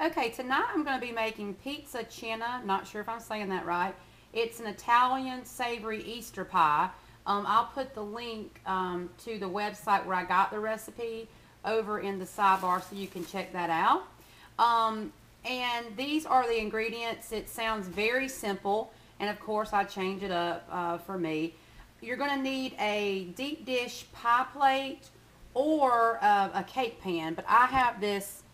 Okay, tonight I'm going to be making pizza Chena. Not sure if I'm saying that right. It's an Italian savory Easter pie. I'll put the link to the website where I got the recipe over in the sidebar so you can check that out. And these are the ingredients. It sounds very simple, and of course I change it up for me. You're going to need a deep dish pie plate or a cake pan, but I have this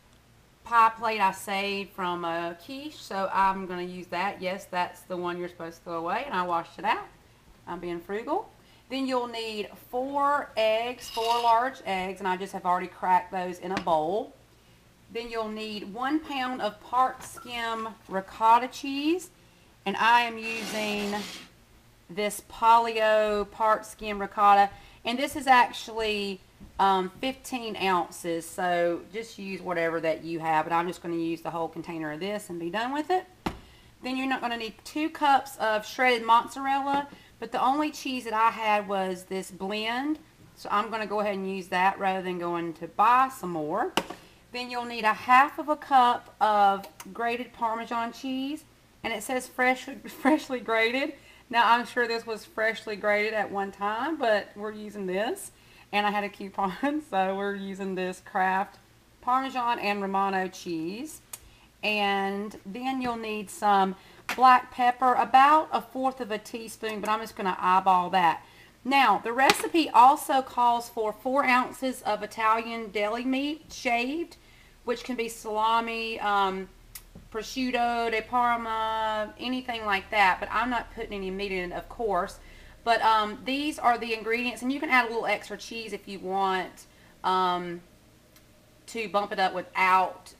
pie plate I saved from a quiche, so I'm going to use that. Yes, that's the one you're supposed to throw away, and I washed it out. I'm being frugal. Then you'll need 4 eggs, 4 large eggs, and I just have already cracked those in a bowl. Then you'll need 1 pound of part skim ricotta cheese, and I am using this Polio part skim ricotta, and this is actually 15 ounces, so just use whatever that you have, but I'm just going to use the whole container of this and be done with it. Then you're not going to need 2 cups of shredded mozzarella, but the only cheese that I had was this blend, so I'm going to go ahead and use that rather than going to buy some more. Then you'll need 1/2 cup of grated Parmesan cheese, and it says freshly grated. Now I'm sure this was freshly grated at one time, but we're using this. And I had a coupon, so we're using this Kraft Parmesan and Romano cheese. And then you'll need some black pepper, about 1/4 teaspoon, but I'm just going to eyeball that. Now, the recipe also calls for 4 ounces of Italian deli meat, shaved, which can be salami, prosciutto di Parma, anything like that, but I'm not putting any meat in it, of course. But these are the ingredients, and you can add a little extra cheese if you want to bump it up without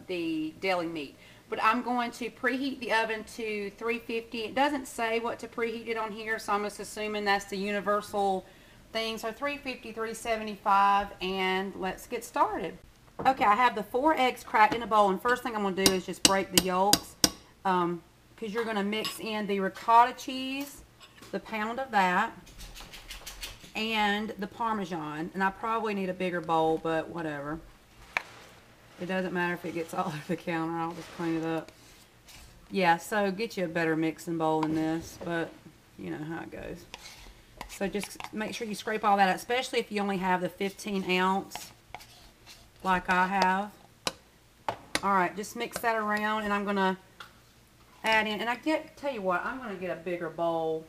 the deli meat. But I'm going to preheat the oven to 350. It doesn't say what to preheat it on here, so I'm just assuming that's the universal thing. So 350, 375, and let's get started. Okay, I have the 4 eggs cracked in a bowl, and first thing I'm going to do is just break the yolks, because you're going to mix in the ricotta cheese, the pound of that, and the Parmesan. And I probably need a bigger bowl, but whatever. It doesn't matter if it gets all over the counter. I'll just clean it up. Yeah, so get you a better mixing bowl than this, but you know how it goes. So just make sure you scrape all that out, especially if you only have the 15 ounce like I have. Alright, just mix that around, and I'm going to add in, and tell you what, I'm going to get a bigger bowl,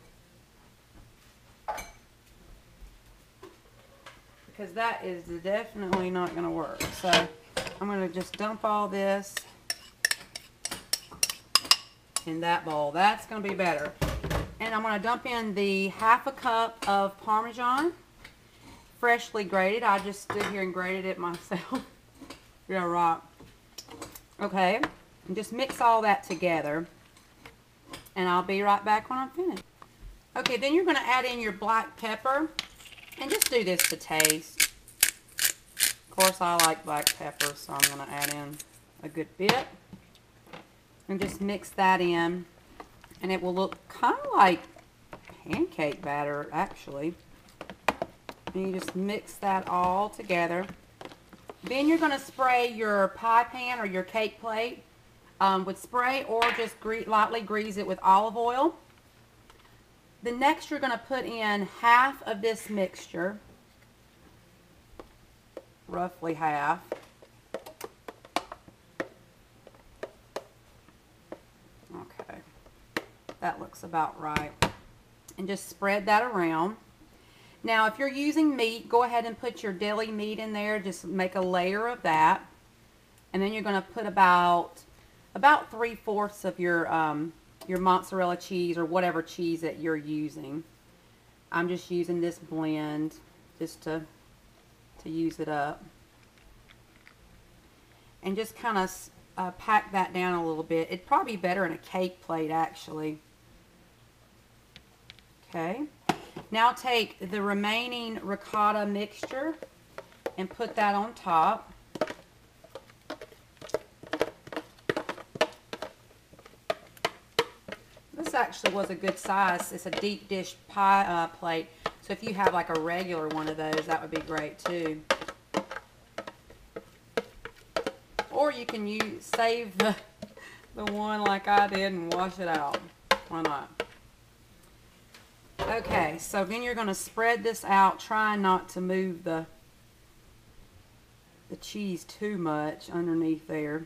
because that is definitely not going to work. So I'm going to just dump all this in that bowl. That's going to be better. And I'm going to dump in the 1/2 cup of Parmesan, freshly grated. I just stood here and grated it myself. Yeah, right. Okay, and just mix all that together, and I'll be right back when I'm finished. Okay, then you're going to add in your black pepper. And just do this to taste. Of course, I like black pepper, so I'm going to add in a good bit. And just mix that in. And it will look kind of like pancake batter, actually. And you just mix that all together. Then you're going to spray your pie pan or your cake plate with spray, or just lightly grease it with olive oil. The next, you're going to put in 1/2 of this mixture, roughly 1/2. Okay, that looks about right. And just spread that around. Now, if you're using meat, go ahead and put your deli meat in there. Just make a layer of that. And then you're going to put about 3/4 of your mozzarella cheese, or whatever cheese that you're using. I'm just using this blend just to use it up. And just kind of pack that down a little bit. It'd probably be better in a cake plate, actually. Okay. Now take the remaining ricotta mixture and put that on top. This actually was a good size. It's a deep dish pie plate. So if you have like a regular one of those, that would be great too. Or you can save the one like I did and wash it out. Why not? Okay, so then you're going to spread this out, trying not to move the cheese too much underneath there.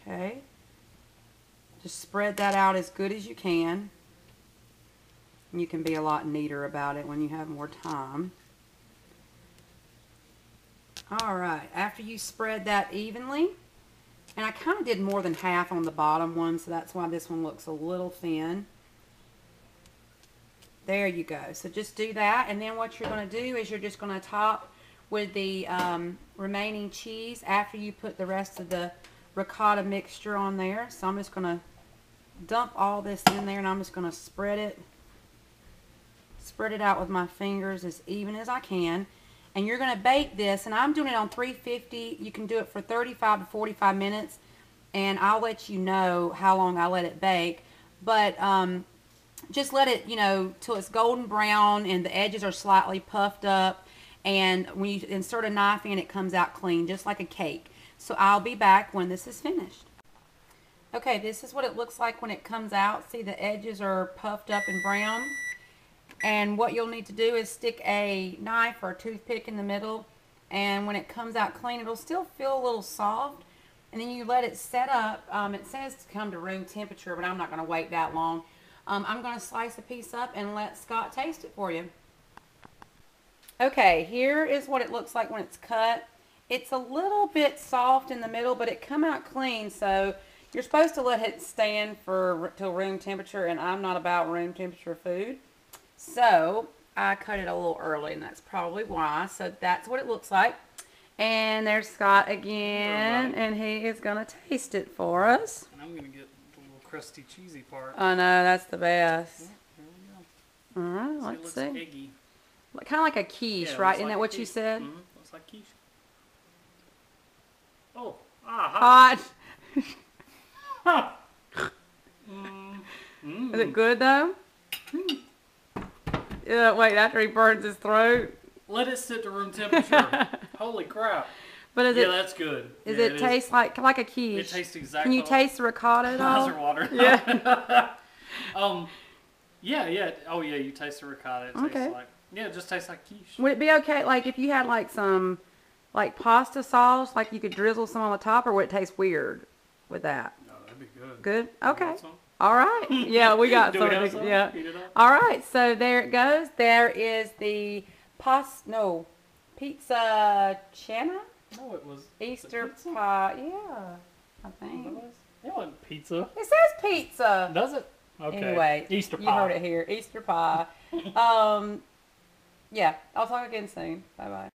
Okay. Just spread that out as good as you can. You can be a lot neater about it when you have more time. Alright, after you spread that evenly, and I kind of did more than half on the bottom one, so that's why this one looks a little thin. There you go. So just do that, and then what you're going to do is you're just going to top with the remaining cheese after you put the rest of the ricotta mixture on there. So I'm just going to dump all this in there, and I'm just going to spread it out with my fingers as even as I can. And you're going to bake this, and I'm doing it on 350. You can do it for 35 to 45 minutes, and I'll let you know how long I let it bake. But just let it, till it's golden brown and the edges are slightly puffed up, and when you insert a knife in, it comes out clean, just like a cake. So I'll be back when this is finished. Okay, this is what it looks like when it comes out. See, the edges are puffed up and brown. And what you'll need to do is stick a knife or a toothpick in the middle, and when it comes out clean, it'll still feel a little soft. And then you let it set up. It says to come to room temperature, but I'm not going to wait that long. I'm going to slice a piece up and let Scott taste it for you. Okay, here is what it looks like when it's cut. It's a little bit soft in the middle, but it come out clean, so you're supposed to let it stand till room temperature, and I'm not about room temperature food. So I cut it a little early, and that's probably why. So that's what it looks like. And there's Scott again, and he is going to taste it for us. And I'm going to get the little crusty, cheesy part. I know, that's the best. Yeah, there we go. All right, let's see. It looks eggy. Kind of like a quiche, Yeah, right? looks Isn't like that a what you quiche. said? Mm-hmm. Looks like quiche. Oh, hot. Hot. Is it good, though? Yeah, wait, after he burns his throat. Let it sit to room temperature. Holy crap. But that's good. Does it taste like a quiche? It tastes exactly. Can you taste the ricotta at all? Eyes are watering. Yeah. Yeah. Oh, yeah, you taste the ricotta. It tastes like, it just tastes like quiche. Would it be okay, like, if you had, like, some, like, pasta sauce, like, you could drizzle some on the top, or would it taste weird with that? No, that'd be good. Good? Okay. All right. Yeah, we got some. Yeah. All right, so there it goes. There is the pizza Chena? No, it was Easter pie. Yeah, I think. It wasn't pizza. It says pizza. Does it? Okay. Anyway, Easter pie. You heard it here. Easter pie. Yeah, I'll talk again soon. Bye-bye.